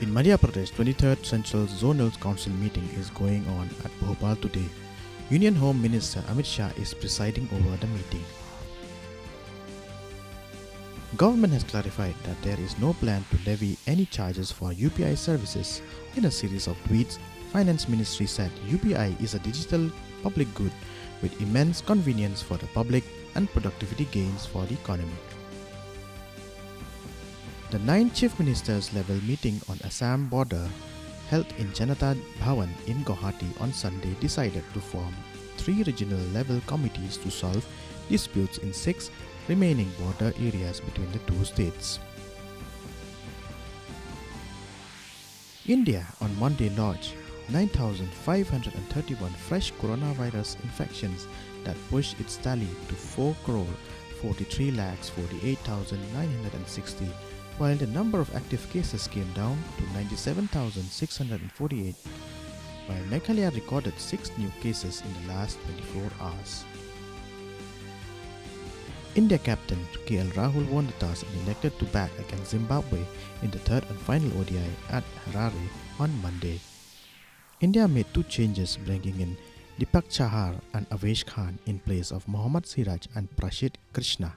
In Madhya Pradesh, 23rd Central Zonal Council meeting is going on at Bhopal today. Union Home Minister Amit Shah is presiding over the meeting. Government has clarified that there is no plan to levy any charges for UPI services. In a series of tweets, Finance Ministry said UPI is a digital public good with immense convenience for the public and productivity gains for the economy. The 9th Chief Ministers level meeting on Assam border held in Janata Bhavan in Guwahati on Sunday decided to form 3 regional level committees to solve disputes in 6 remaining border areas between the two states. India on Monday lodged 9,531 fresh coronavirus infections that pushed its tally to 4,43,48,960, while the number of active cases came down to 97,648, while Meghalaya recorded 6 new cases in the last 24 hours. India captain KL Rahul won the toss and elected to bat against Zimbabwe in the third and final ODI at Harare on Monday. India made 2 changes, bringing in Deepak Chahar and Avesh Khan in place of Mohammad Siraj and Prashid Krishna.